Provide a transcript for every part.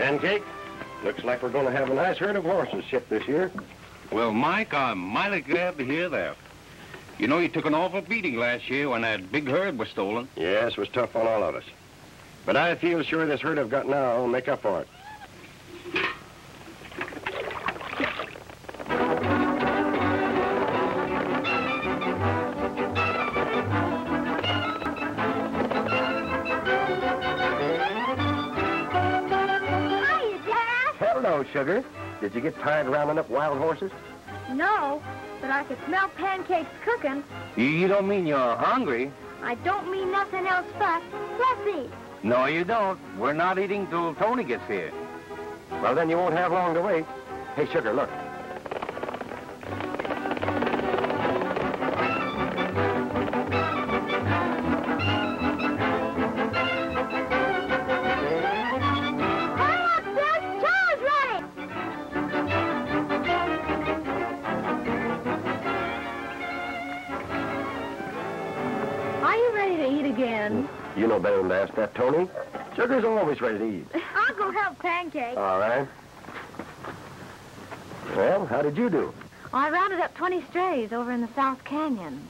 Pancake, looks like we're going to have a nice herd of horses shipped this year. Well, Mike, I'm mighty glad to hear that. You know, you took an awful beating last year when that big herd was stolen. Yes, it was tough on all of us. But I feel sure this herd I've got now will make up for it. Hello, Sugar. Did you get tired rounding up wild horses? No, but I could smell Pancake's cooking. You don't mean you're hungry? I don't mean nothing else but let's eat. No, you don't. We're not eating till Tony gets here. Well, then you won't have long to wait. Hey, Sugar, look. You know better than to ask that, Tony. Sugar's always ready to eat. I'll go help Pancake. All right. Well, how did you do? I rounded up 20 strays over in the South Canyon.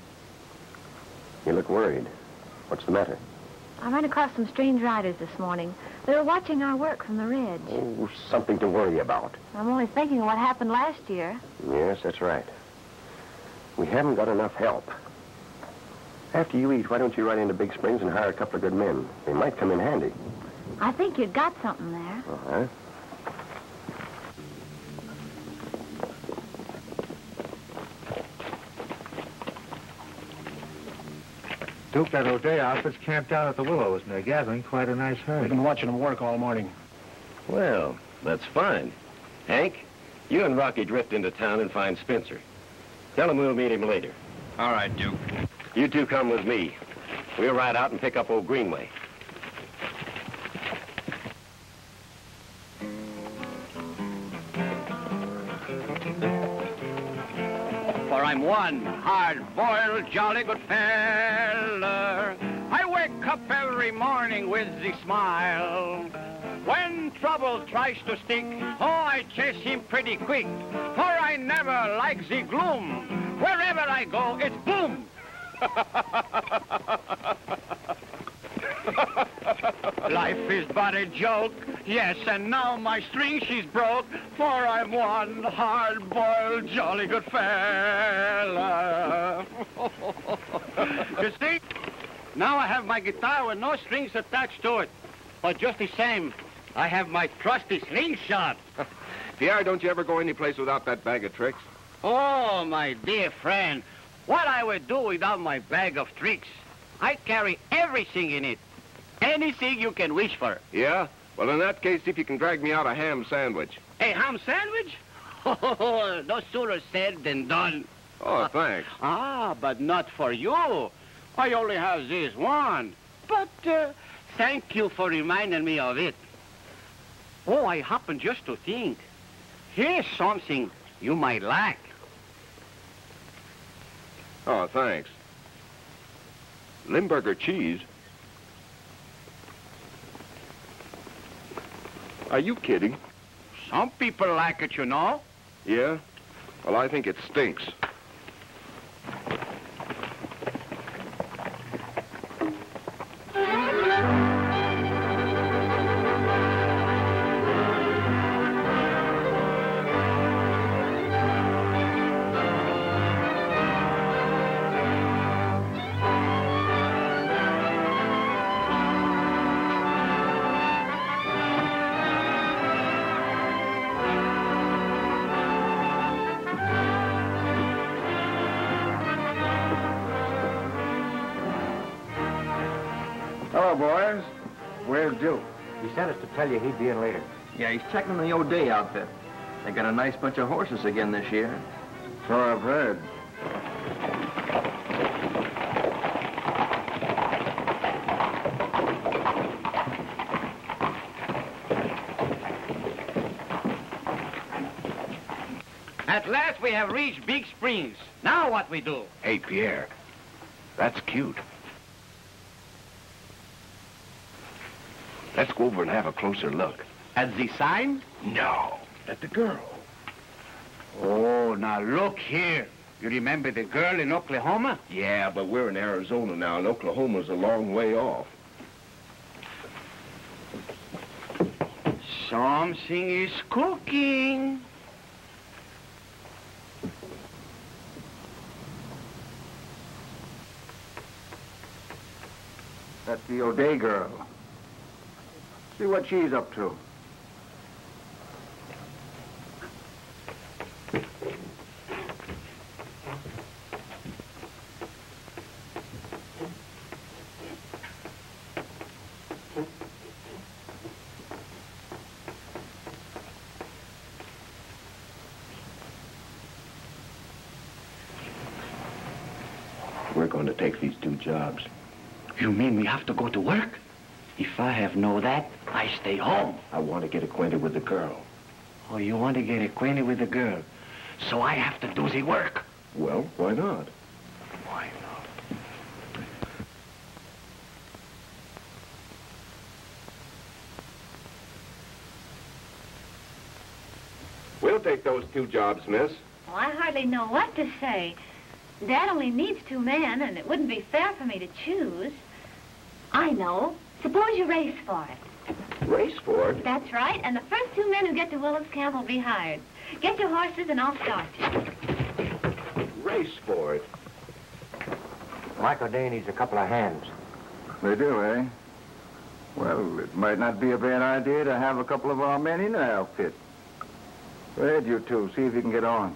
You look worried. What's the matter? I ran across some strange riders this morning. They were watching our work from the ridge. Oh, something to worry about. I'm only thinking of what happened last year. Yes, that's right. We haven't got enough help. After you eat, why don't you ride into Big Springs and hire a couple of good men? They might come in handy. I think you've got something there. Uh-huh. Duke, that O'Day outfit's camped out at the Willows, and they're gathering quite a nice herd. We've been watching them work all morning. Well, that's fine. Hank, you and Rocky drift into town and find Spencer. Tell him we'll meet him later. All right, Duke. You two come with me. We'll ride out and pick up old Greenway. For I'm one hard-boiled, jolly good feller. I wake up every morning with a smile. When trouble tries to stick, oh, I chase him pretty quick. For I never like the gloom. Wherever I go, it's boom. Life is but a joke, yes, and now my string she's broke, for I'm one hard-boiled, jolly good fella. You see, now I have my guitar with no strings attached to it, but just the same, I have my trusty slingshot. Pierre, don't you ever go any place without that bag of tricks? Oh, my dear friend, what I would do without my bag of tricks? I carry everything in it. Anything you can wish for. Yeah? Well, in that case, see if you can drag me out a ham sandwich. A ham sandwich? Oh, no sooner said than done. Oh, thanks. But not for you. I only have this one. But thank you for reminding me of it. Oh, I happen just to think. Here's something you might like. Oh, thanks. Limburger cheese? Are you kidding? Some people like it, you know. Yeah? Well, I think it stinks. Hello, boys. Where's Duke? He sent us to tell you he'd be in later. Yeah, he's checking the O'Day outfit. They got a nice bunch of horses again this year. So I've heard. At last we have reached Big Springs. Now what we do? Hey, Pierre, that's cute. Let's go over and have a closer look. At the sign? No, at the girl. Oh, now look here. You remember the girl in Oklahoma? Yeah, but we're in Arizona now, and Oklahoma's a long way off. Something is cooking. That's the O'Day girl. See what she's up to. We're going to take these 2 jobs. You mean we have to go to work? If I have know that, I stay home. I want to get acquainted with the girl. Oh, you want to get acquainted with the girl. So I have to do the work. Well, why not? Why not? We'll take those 2 jobs, miss. Well, I hardly know what to say. Dad only needs 2 men, and it wouldn't be fair for me to choose. I know. Suppose you race for it. Race for it? That's right, and the first 2 men who get to Willow's camp will be hired. Get your horses, and I'll start you. Race for it? Mike O'Day needs a couple of hands. They do, eh? Well, it might not be a bad idea to have a couple of our men in the outfit. Go ahead, you 2. See if you can get on.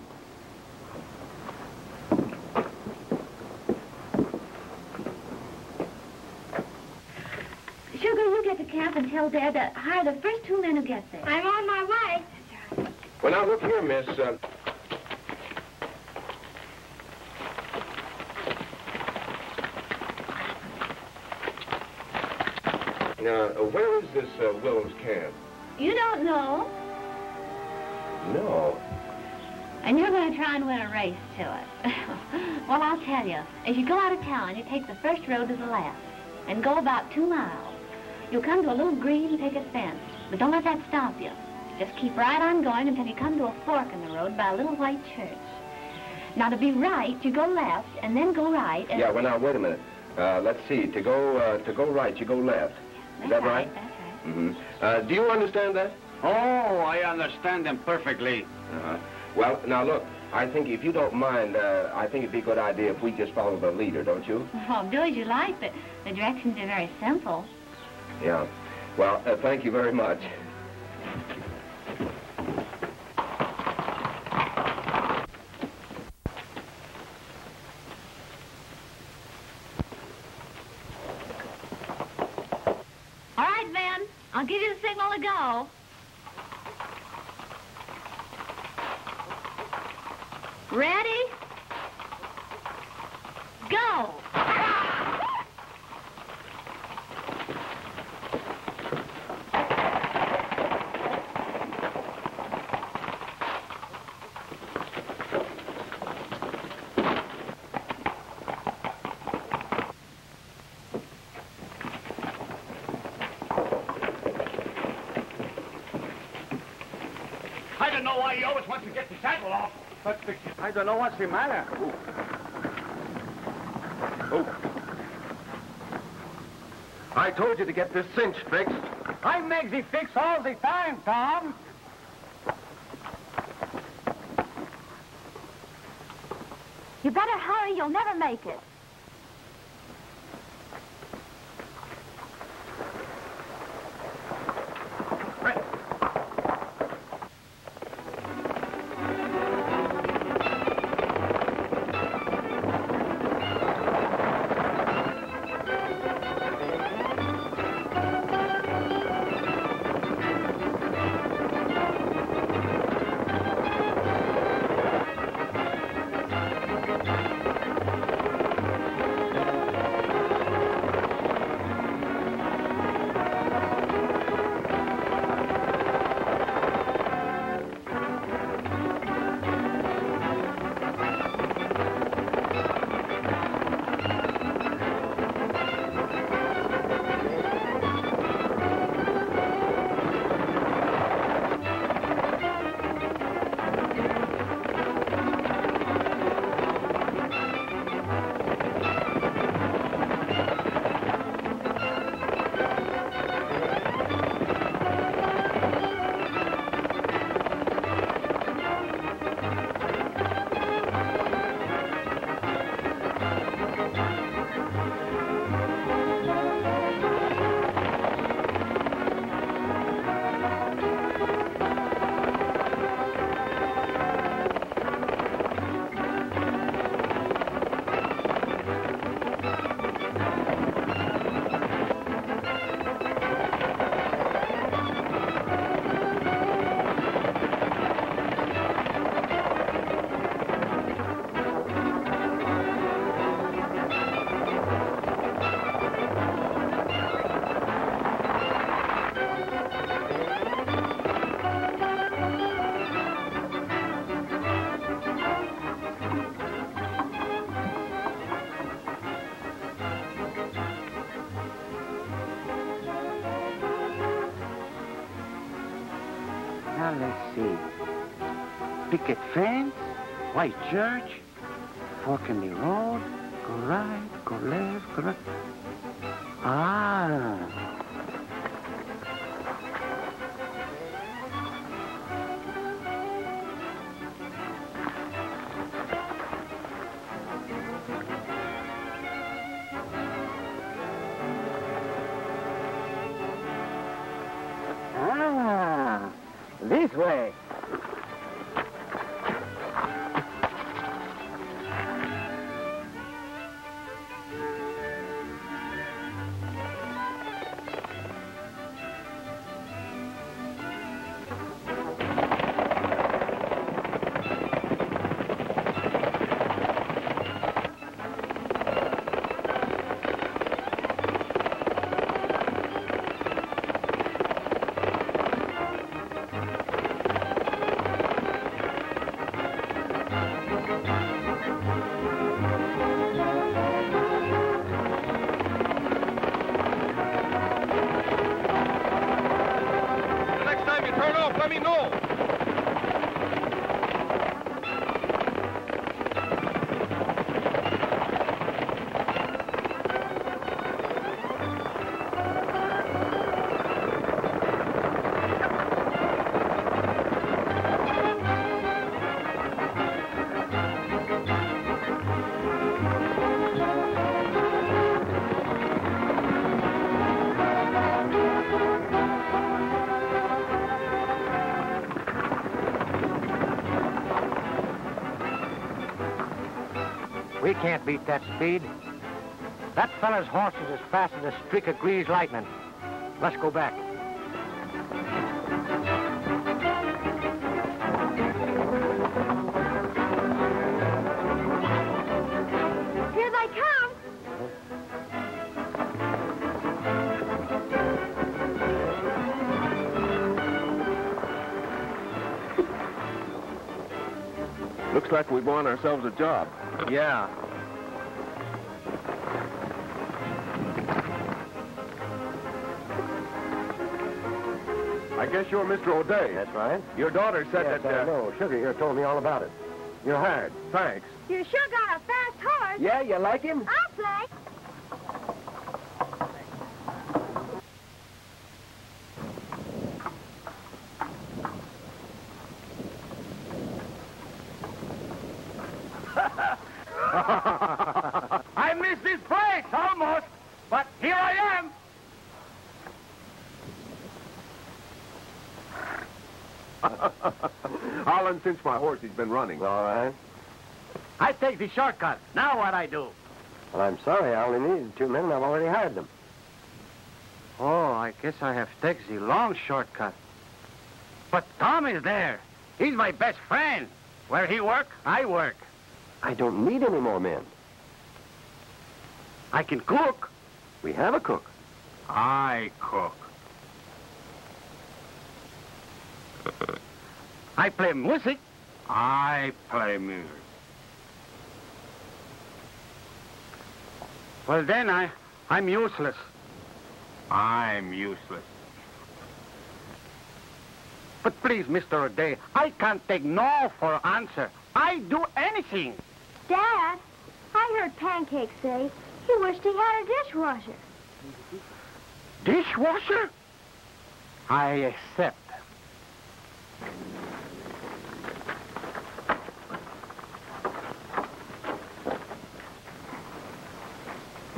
Sugar, you get to camp and tell Dad to hire the first 2 men who get there. I'm on my way. Well, now, look here, miss. Now, where is this Willow's camp? You don't know, No. and you're going to try and win a race to it. Well, I'll tell you. As you go out of town, you take the first road to the left and go about 2 miles. You'll come to a little green picket fence, but don't let that stop you. Just keep right on going until you come to a fork in the road by a little white church. Now, to be right, you go left, and then go right. And... Yeah, well, now, wait a minute. Let's see. To go right, you go left. Is that right? That's right. Mm-hmm. Do you understand that? Oh, I understand them perfectly. Uh-huh. Well, now, look. I think if you don't mind, I think it'd be a good idea if we just follow the leader, don't you? Oh, do as you like, but the directions are very simple. Yeah. Well, thank you very much. All right, Ben. I'll give you the signal to go. Ready? Go! I don't know why you always want to get the saddle off. But I don't know what's the matter. I told you to get this cinch fixed. I make the fix all the time, Tom. You better hurry. You'll never make it. let's see. Picket fence, white church, fork in the road, go right, go left, go right. Ah. This way. Let me know. We can't beat that speed. That fella's horse is as fast as a streak of greased lightning. Let's go back. Here they come. Looks like we've won ourselves a job. Yeah. I guess you're Mr. O'Day. That's right. Your daughter said Yes, that... I know. Sugar here told me all about it. You're hired. Thanks. You sure got a fast horse. Yeah, you like him? I'll play. I missed this place, almost, but here I am. Holland, since my horse has been running. All right. I take the shortcut. Now what I do? Well, I'm sorry. I only needed 2 men, and I've already hired them. Oh, I guess I have taken the long shortcut. But Tom is there. He's my best friend. Where he work, I work. I don't need any more men. I can cook. We have a cook. I cook. I play music. I play music. Well, then I'm useless. I'm useless. But please, Mr. O'Day, I can't take no for answer. I do anything. Dad, I heard Pancake say he wished he had a dishwasher. Dishwasher? I accept.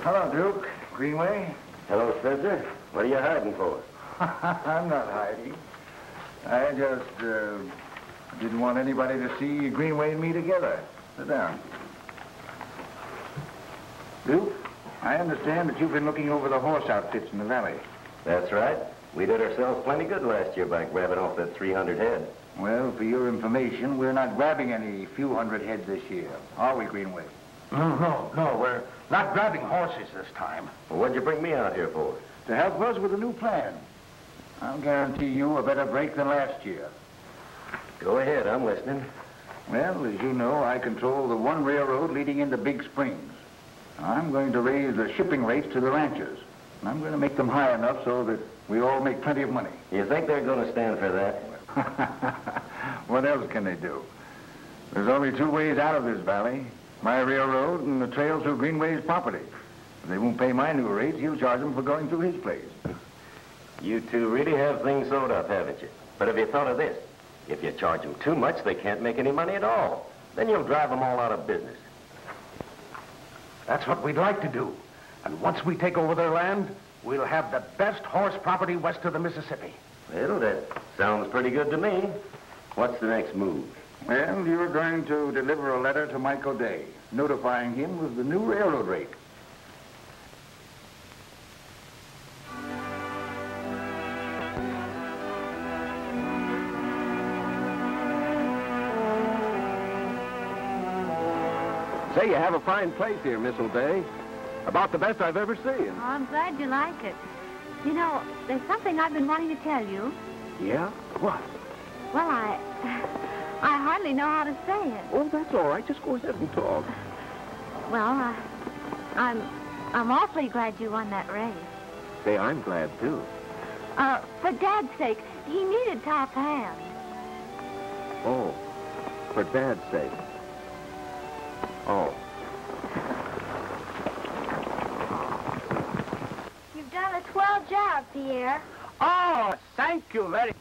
Hello, Duke. Greenway. Hello, Spencer. What are you hiding for? I'm not hiding. I just didn't want anybody to see Greenway and me together. Sit down. Duke, I understand that you've been looking over the horse outfits in the valley. That's right. We did ourselves plenty good last year by grabbing off that 300 head. Well, for your information, we're not grabbing any few hundred head this year, are we, Greenway? No, we're not grabbing horses this time. Well, what'd you bring me out here for? To help us with a new plan. I'll guarantee you a better break than last year. Go ahead, I'm listening. Well, as you know, I control the one railroad leading into Big Springs. I'm going to raise the shipping rates to the ranchers. And I'm going to make them high enough so that we all make plenty of money. You think they're going to stand for that? What else can they do? There's only two ways out of this valley. My railroad and the trail through Greenway's property. If they won't pay my new rates, he'll charge them for going through his place. You two really have things sewed up, haven't you? But have you thought of this? If you charge them too much, they can't make any money at all. Then you'll drive them all out of business. That's what we'd like to do. And once we take over their land, we'll have the best horse property west of the Mississippi. Well, that sounds pretty good to me. What's the next move? Well, you're going to deliver a letter to Mike O'Day, notifying him of the new railroad rate. Say, you have a fine place here, Miss O'Day. About the best I've ever seen. Oh, I'm glad you like it. You know, there's something I've been wanting to tell you. Yeah? What? Well, I hardly know how to say it. Oh, that's all right. Just go ahead and talk. Well, I'm awfully glad you won that race. Say, I'm glad, too. For Dad's sake, he needed top hand. Oh, for Dad's sake. Oh. You've done a swell job, Pierre. Oh, thank you very...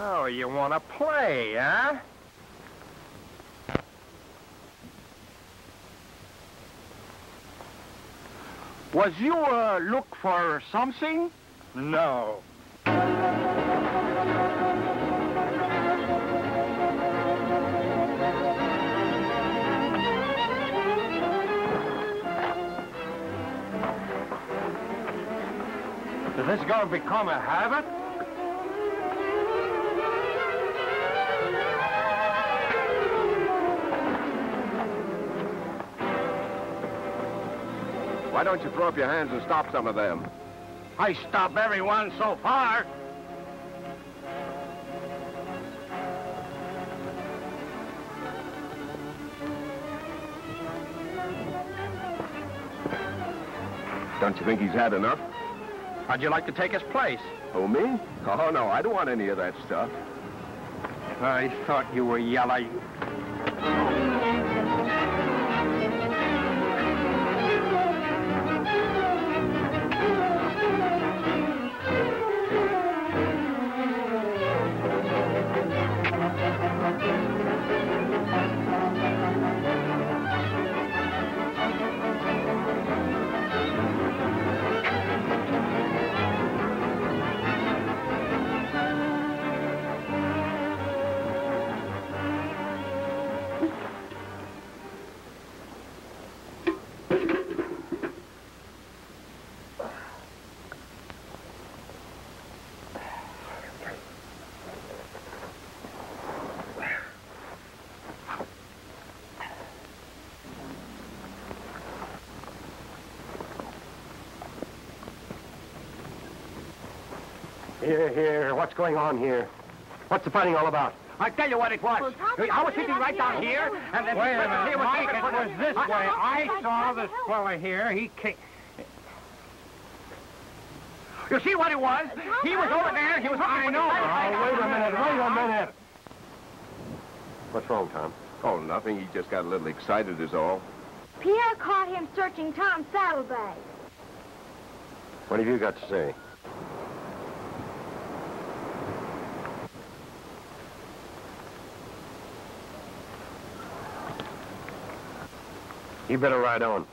Oh, you want to play, huh? Was you, look for something? No. Is this going to become a habit? Why don't you throw up your hands and stop some of them? I stop everyone so far. Don't you think he's had enough? How'd you like to take his place? Oh, me? Oh, no, I don't want any of that stuff. I thought you were yellow. Here, what's going on here? What's the fighting all about? I tell you what it was. Well, I was sitting right down here, and then... Wait a minute, he was Mike, looking it for was the- this way. I saw this fella here. He came... You see what it was? He was over there. He was... I know. Wait a minute. What's wrong, Tom? Oh, nothing. He just got a little excited is all. Pierre caught him searching Tom's saddlbag. What have you got to say? You better ride on.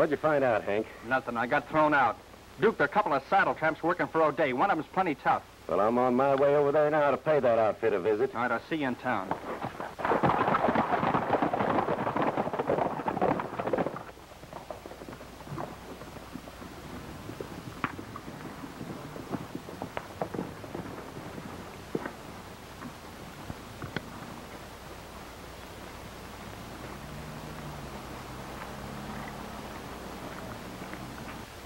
What'd you find out, Hank? Nothing. I got thrown out. Duke, there are a couple of saddle tramps working for O'Day. One of them's plenty tough. Well, I'm on my way over there now to pay that outfit a visit. All right, I'll see you in town.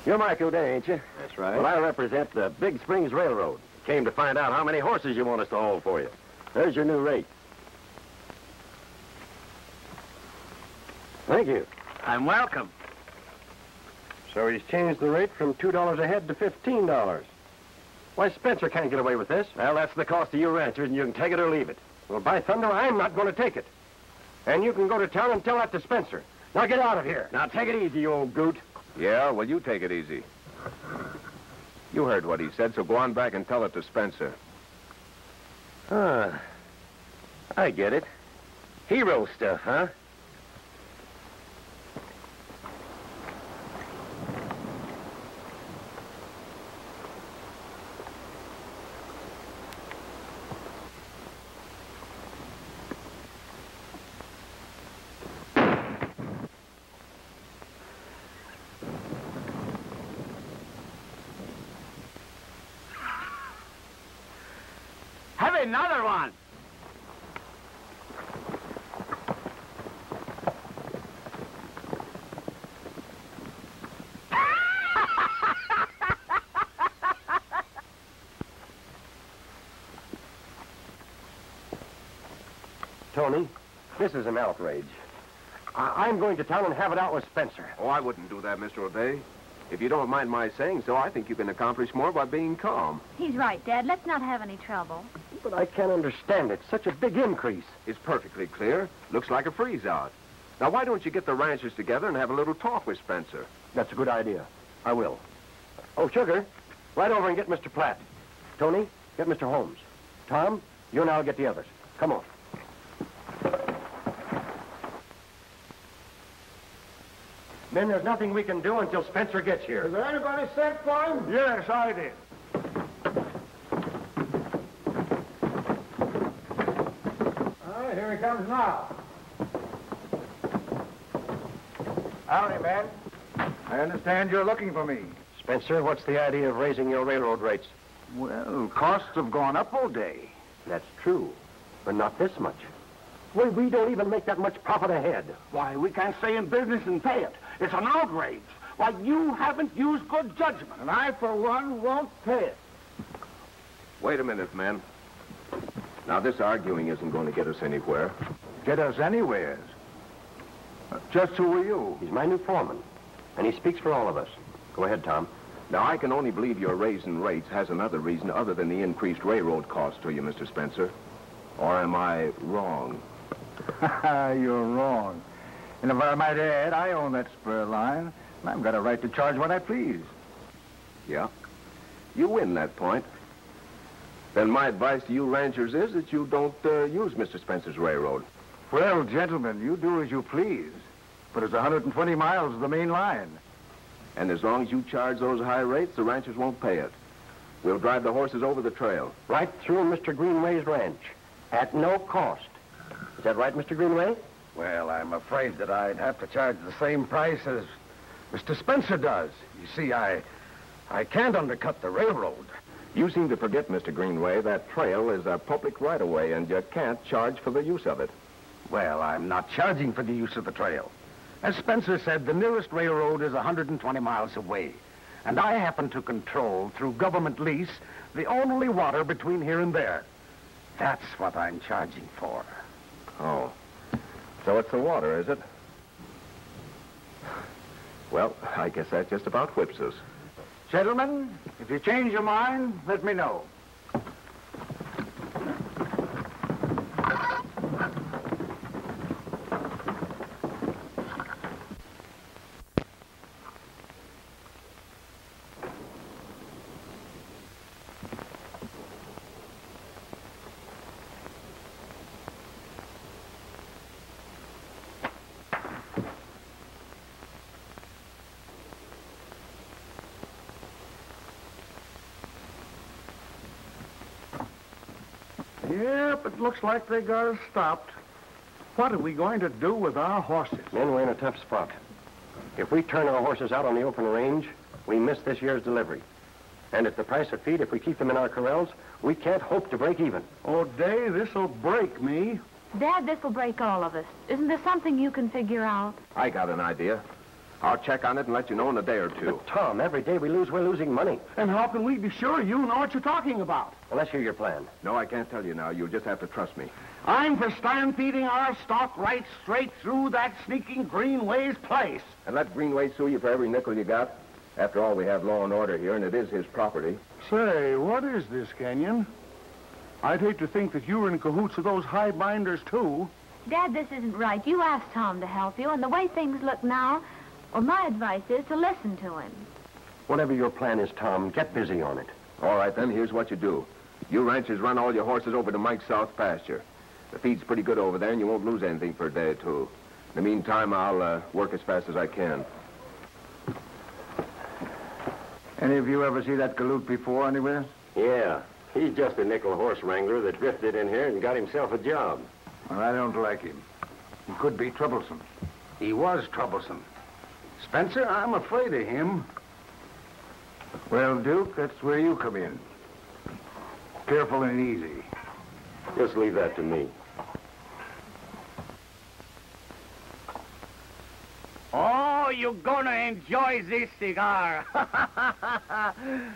You're Mike O'Day, ain't you? That's right. Well, I represent the Big Springs Railroad. Came to find out how many horses you want us to haul for you. There's your new rate. Thank you. I'm welcome. So he's changed the rate from $2 a head to $15. Why, Spencer can't get away with this. Well, that's the cost of you ranchers, and you can take it or leave it. Well, by thunder, I'm not going to take it. And you can go to town and tell that to Spencer. Now get out of here. Now, take it easy, you old goot. Yeah, well, you take it easy. You heard what he said, so go on back and tell it to Spencer. Ah, I get it. Hero stuff, huh? Have another one. Tony, this is an outrage. I'm going to town and have it out with Spencer. Oh, I wouldn't do that, Mr. O'Day. If you don't mind my saying so, I think you can accomplish more by being calm. He's right, Dad. Let's not have any trouble. But I can't understand it. Such a big increase. It's perfectly clear. Looks like a freeze-out. Now, why don't you get the ranchers together and have a little talk with Spencer? That's a good idea. I will. Oh, Sugar, right over and get Mr. Platt. Tony, get Mr. Holmes. Tom, you and I'll get the others. Come on. Men, there's nothing we can do until Spencer gets here. Is there anybody sent for him? Yes, I did. Here he comes now. Howdy, man. I understand you're looking for me. Spencer, what's the idea of raising your railroad rates? Well, costs have gone up all day. That's true, but not this much. We don't even make that much profit a head. Why, we can't stay in business and pay it. It's an outrage. Why, you haven't used good judgment. And I, for one, won't pay it. Wait a minute, men. Now, this arguing isn't going to get us anywhere. Get us anywheres. Just who are you? He's my new foreman, and he speaks for all of us. Go ahead, Tom. Now, I can only believe your raising rates has another reason other than the increased railroad cost to you, Mr. Spencer. Or am I wrong? You're wrong. And if I might add, I own that spur line, and I've got a right to charge what I please. Yeah? You win that point. Then my advice to you ranchers is that you don't use Mr. Spencer's railroad. Well, gentlemen, you do as you please. But it's 120 miles of the main line. And as long as you charge those high rates, the ranchers won't pay it. We'll drive the horses over the trail. Right through Mr. Greenway's ranch, at no cost. Is that right, Mr. Greenway? Well, I'm afraid that I'd have to charge the same price as Mr. Spencer does. You see, I can't undercut the railroad. You seem to forget, Mr. Greenway, that trail is a public right-of-way, and you can't charge for the use of it. Well, I'm not charging for the use of the trail. As Spencer said, the nearest railroad is 120 miles away. And I happen to control, through government lease, the only water between here and there. That's what I'm charging for. Oh. So it's the water, is it? Well, I guess that just about whips us. Gentlemen, if you change your mind, let me know. Yep, it looks like they got us stopped. What are we going to do with our horses? Men, we're in a tough spot. If we turn our horses out on the open range, we miss this year's delivery. And at the price of feed, if we keep them in our corrals, we can't hope to break even. Oh, Day, this'll break me. Dad, this will break all of us. Isn't there something you can figure out? I got an idea. I'll check on it and let you know in a day or two. But, Tom, every day we lose, we're losing money. And how can we be sure you know what you're talking about? Well, let's hear your plan. No, I can't tell you now. You'll just have to trust me. I'm for stampeding our stock right straight through that sneaking Greenway's place. And let Greenway sue you for every nickel you got. After all, we have law and order here, and it is his property. Say, what is this, Kenyon? I'd hate to think that you were in cahoots with those high binders, too. Dad, this isn't right. You asked Tom to help you, and the way things look now, well, my advice is to listen to him. Whatever your plan is, Tom, get busy on it. All right, then, here's what you do. You ranchers run all your horses over to Mike's south pasture. The feed's pretty good over there, and you won't lose anything for a day or two. In the meantime, I'll work as fast as I can. Any of you ever see that galoot before anywhere? Yeah, he's just a nickel horse wrangler that drifted in here and got himself a job. Well, I don't like him. He could be troublesome. He was troublesome. Spencer, I'm afraid of him. Well, Duke, that's where you come in. Careful and easy. Just leave that to me. Oh, you're gonna enjoy this cigar.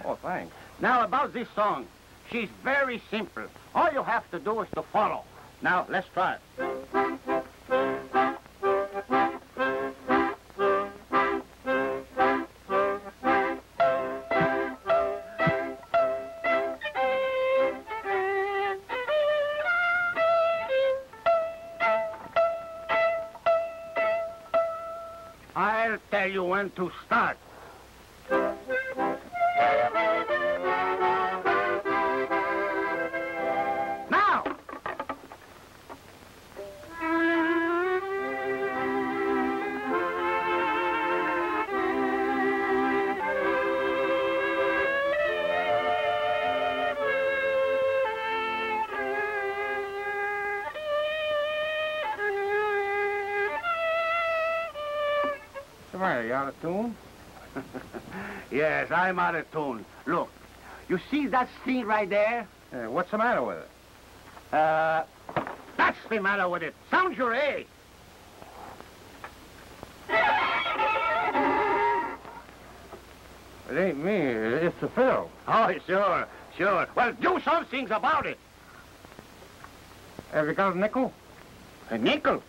Oh, thanks. Now, about this song. She's very simple. All you have to do is to follow. Now, let's try it. I'll tell you when to start. Now! Are you out of tune? Yes, I'm out of tune. Look, you see that thing right there? What's the matter with it? That's the matter with it. Sound your A. It ain't me. It's the fiddle. Oh, sure, sure. Well, do something about it. Have you got a nickel? A nickel?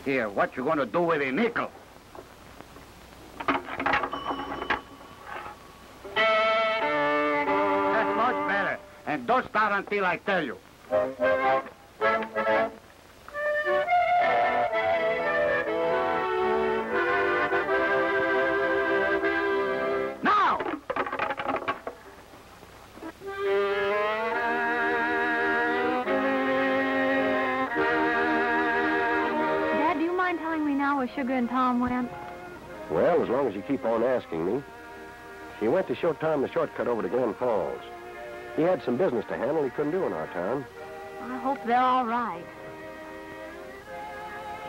Here, what you gonna do with a nickel? That's much better. And don't start until I tell you. Now! Where Sugar and Tom went? Well, as long as you keep on asking me. She went to show Tom the shortcut over to Glen Falls. He had some business to handle he couldn't do in our town. I hope they're all right.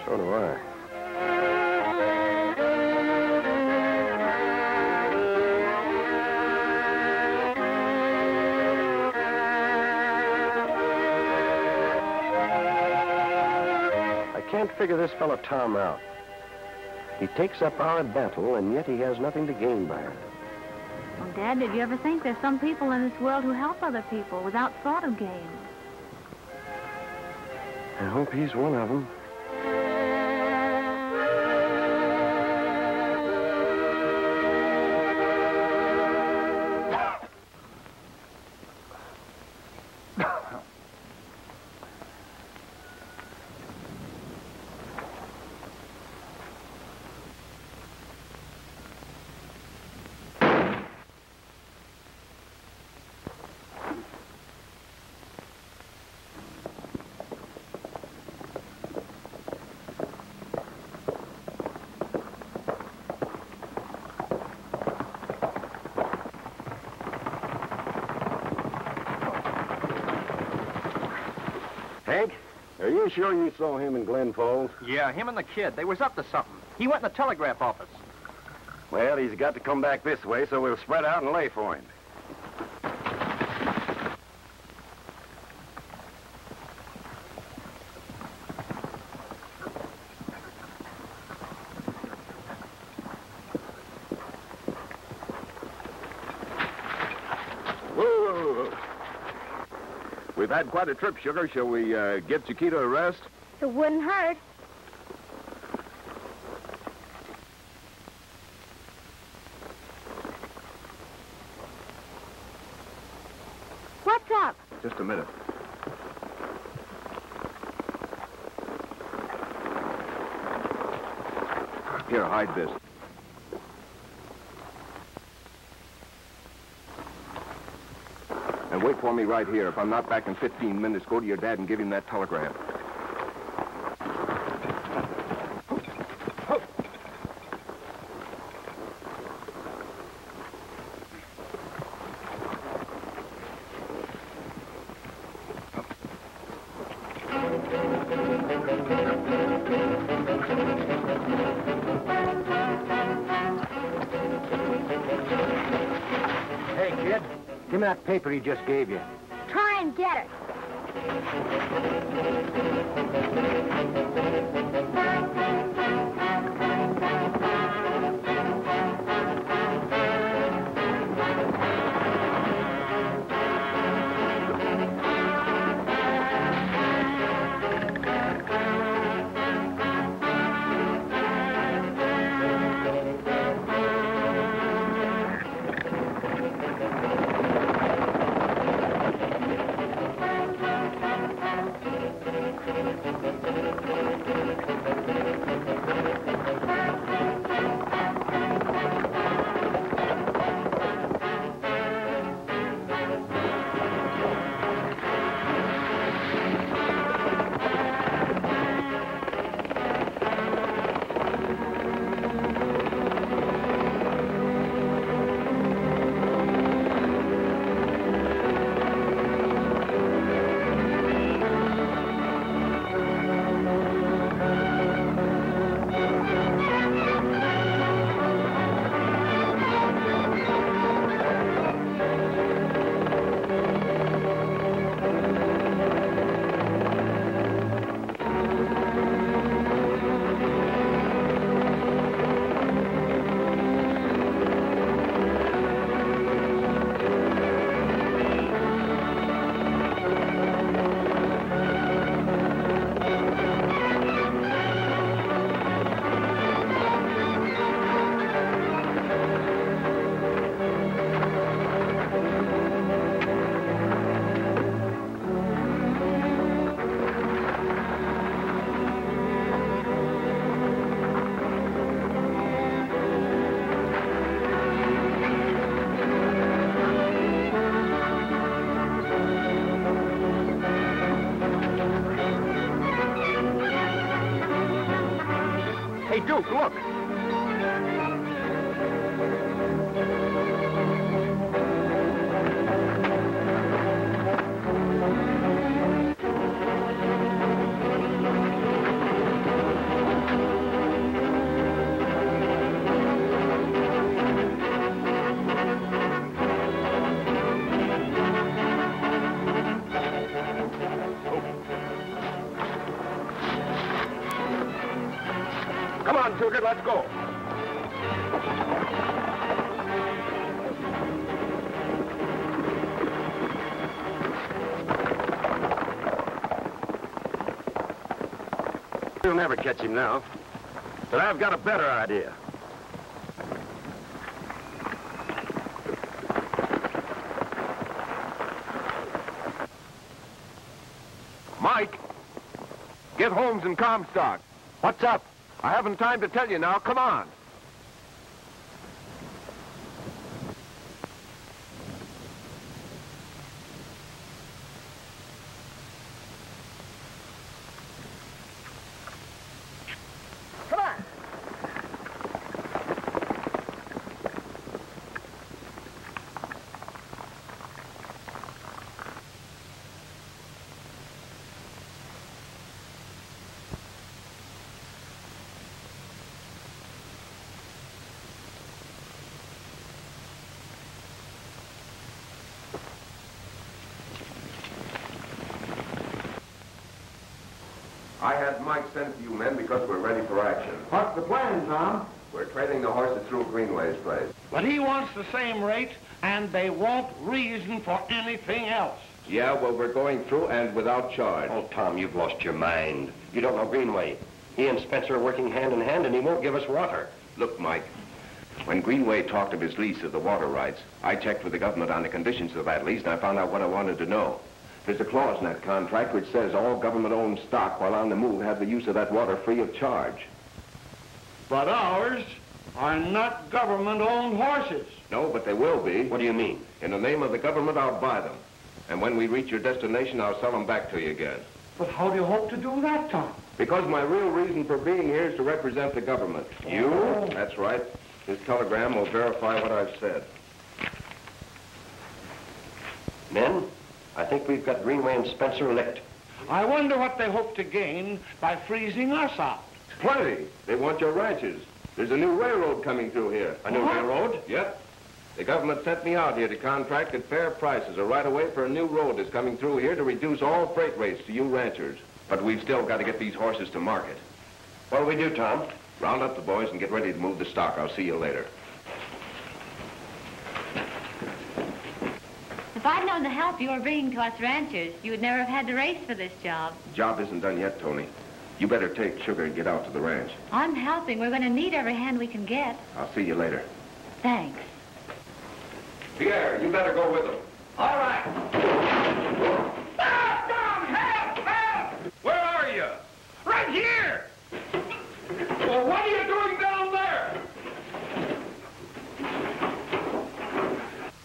So do I. I can't figure this fellow Tom out. He takes up our battle, and yet he has nothing to gain by it. Well, Dad, did you ever think there's some people in this world who help other people without thought of gain? I hope he's one of them. you sure you saw him in Glen Falls? Yeah, him and the kid. They was up to something. He went in the telegraph office. Well, he's got to come back this way, so we'll spread out and lay for him. Whoa. We've had quite a trip, Sugar. Shall we get Chiquita a rest? It wouldn't hurt. What's up? Just a minute. Here, hide this. And wait for me right here. If I'm not back in 15 minutes, go to your dad and give him that telegram. Hey, kid, give me that paper he just gave you. Try and get it. Hey, Duke, look. Come on, Sugar, let's go. You'll never catch him now. But I've got a better idea. Mike, get Holmes and Comstock. What's up? I haven't time to tell you now. Come on. Come on. I had Mike send for you men because we're ready for action. What's the plan, Tom? We're trading the horses through Greenway's place. But he wants the same rate, and they won't reason for anything else. Yeah, well, we're going through and without charge. Oh, Tom, you've lost your mind. You don't know Greenway. He and Spencer are working hand in hand, and he won't give us water. Look, Mike, when Greenway talked of his lease of the water rights, I checked with the government on the conditions of that lease, and I found out what I wanted to know. There's a clause in that contract which says all government-owned stock while on the move have the use of that water free of charge. But ours are not government-owned horses. No, but they will be. What do you mean? In the name of the government, I'll buy them. And when we reach your destination, I'll sell them back to you again. But how do you hope to do that, Tom? Because my real reason for being here is to represent the government. You? That's right. This telegram will verify what I've said. Men, I think we've got Greenway and Spencer licked. I wonder what they hope to gain by freezing us out. Plenty. They want your ranches. There's a new railroad coming through here. A new railroad? Yep. The government sent me out here to contract at fair prices a right-of-way for a new road that's coming through here to reduce all freight rates to you ranchers. But we've still got to get these horses to market. What'll we do, Tom? Round up the boys and get ready to move the stock. I'll see you later. If I'd known the help you were bringing to us ranchers, you would never have had to race for this job. The job isn't done yet, Toni. You better take Sugar and get out to the ranch. I'm helping. We're going to need every hand we can get. I'll see you later. Thanks. Pierre, you better go with them. All right. Stop, Tom! Help! Help! Where are you? Right here! Well, what are you doing down there?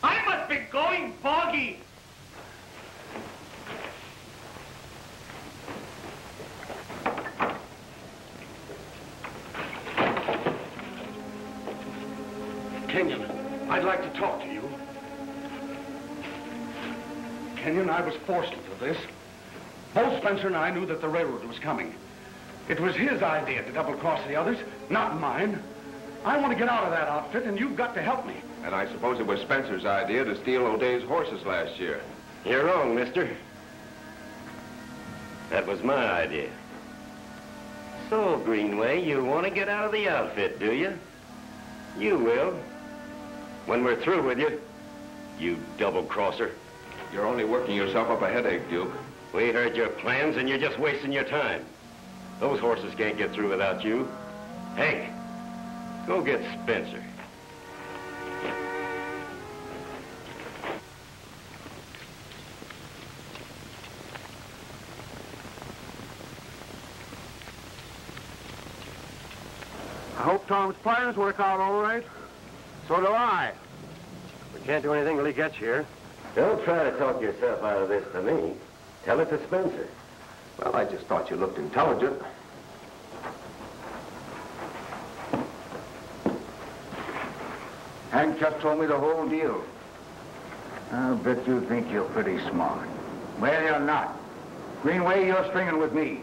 I must be going boggy. Kenyon, I'd like to talk to you. Kenyon, I was forced into this. Both Spencer and I knew that the railroad was coming. It was his idea to double-cross the others, not mine. I want to get out of that outfit, and you've got to help me. And I suppose it was Spencer's idea to steal O'Day's horses last year. You're wrong, mister. That was my idea. So, Greenway, you want to get out of the outfit, do you? You will. When we're through with you, you double-crosser. You're only working yourself up a headache, Duke. We heard your plans, and you're just wasting your time. Those horses can't get through without you. Hank, go get Spencer. I hope Tom's plans work out all right. So do I. We can't do anything till he gets here. Don't try to talk yourself out of this to me. Tell it to Spencer. Well, I just thought you looked intelligent. Hank just told me the whole deal. I'll bet you think you're pretty smart. Well, you're not. Greenway, you're stringing with me.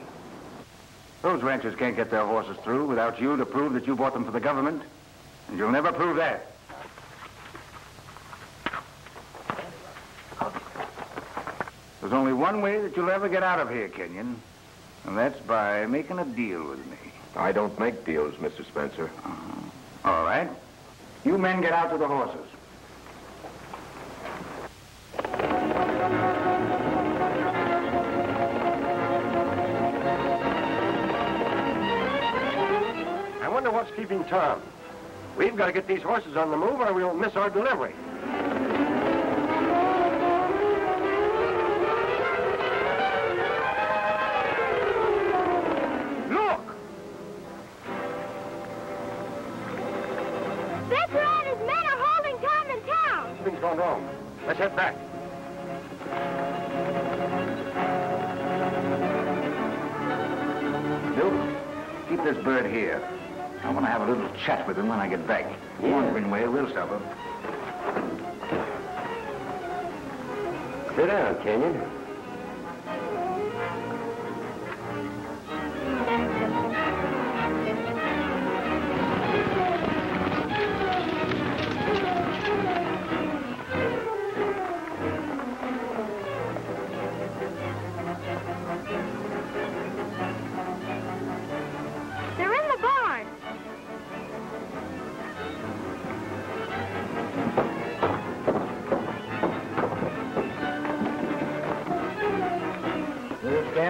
Those ranchers can't get their horses through without you to prove that you bought them for the government. And you'll never prove that. There's only one way that you'll ever get out of here, Kenyon. And that's by making a deal with me. I don't make deals, Mr. Spencer. All right. You men get out to the horses. I wonder what's keeping Tom. We've got to get these horses on the move or we'll miss our delivery. Something's gone wrong. Let's head back. Duke, keep this bird here. I want to have a little chat with him when I get back. Come on, Greenway, we'll stop him. Sit down, Kenyon.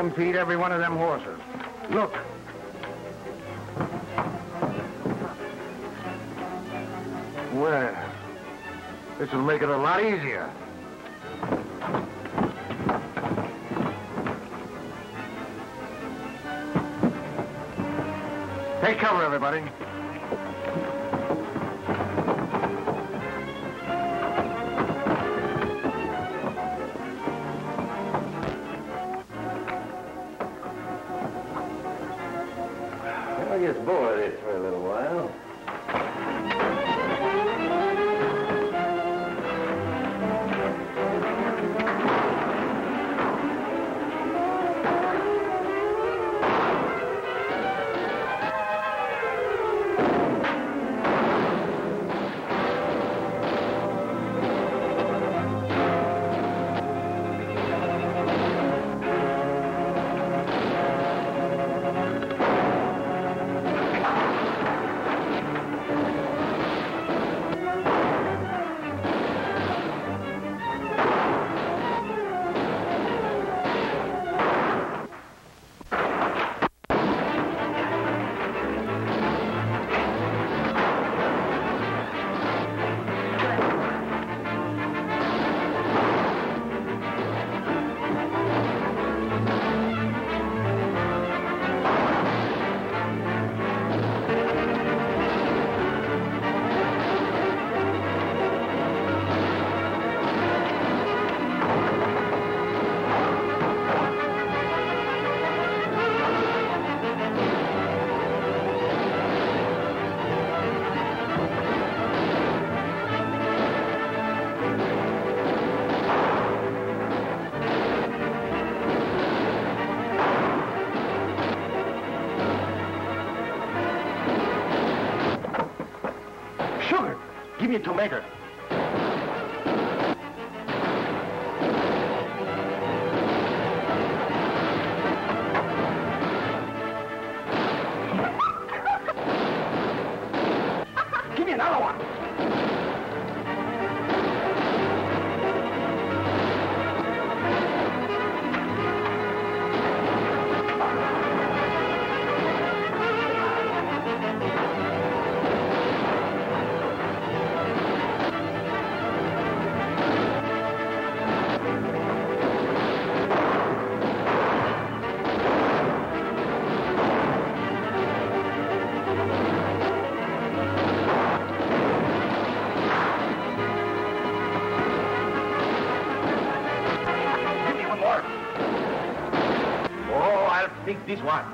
stampede every one of them horses. Look. Well, this will make it a lot easier. Take cover, everybody. I'll just bore this for a little while. Give me a tomato. Give me another one. This one.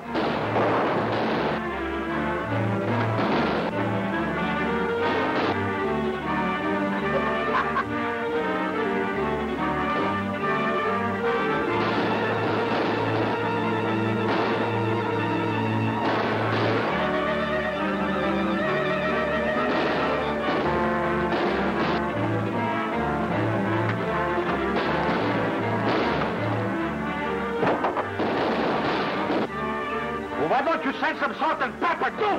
Why don't you send some salt and pepper, too?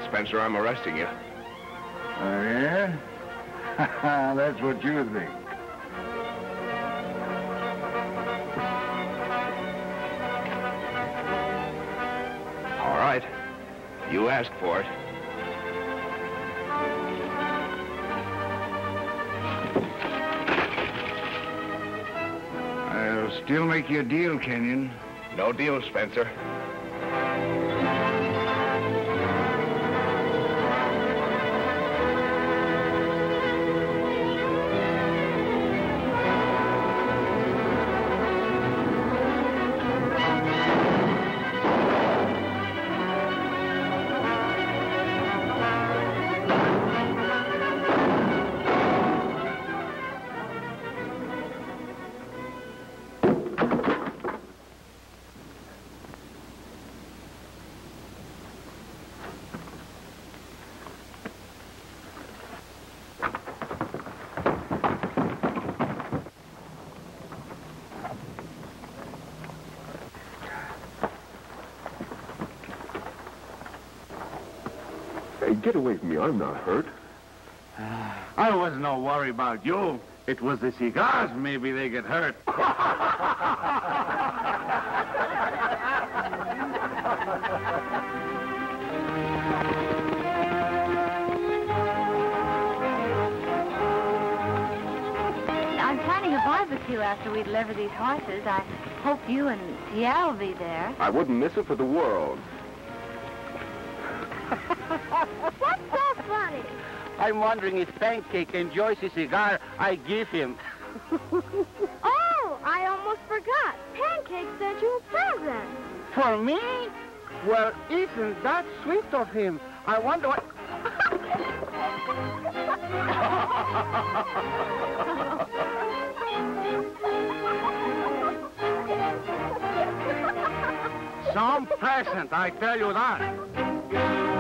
Spencer, I'm arresting you. Oh, yeah? That's what you think. All right. You asked for it. I'll still make you a deal, Kenyon. No deal, Spencer. Hey, get away from me. I'm not hurt. I was no worry about you. It was the cigars. Maybe they get hurt. I'm planning a barbecue after we deliver these horses. I hope you and Pierre will be there. I wouldn't miss it for the world. What's so funny? I'm wondering if Pancake enjoys the cigar I give him. Oh, I almost forgot. Pancake sent you a present. For me? Well, isn't that sweet of him? I wonder what... Some present, I tell you that.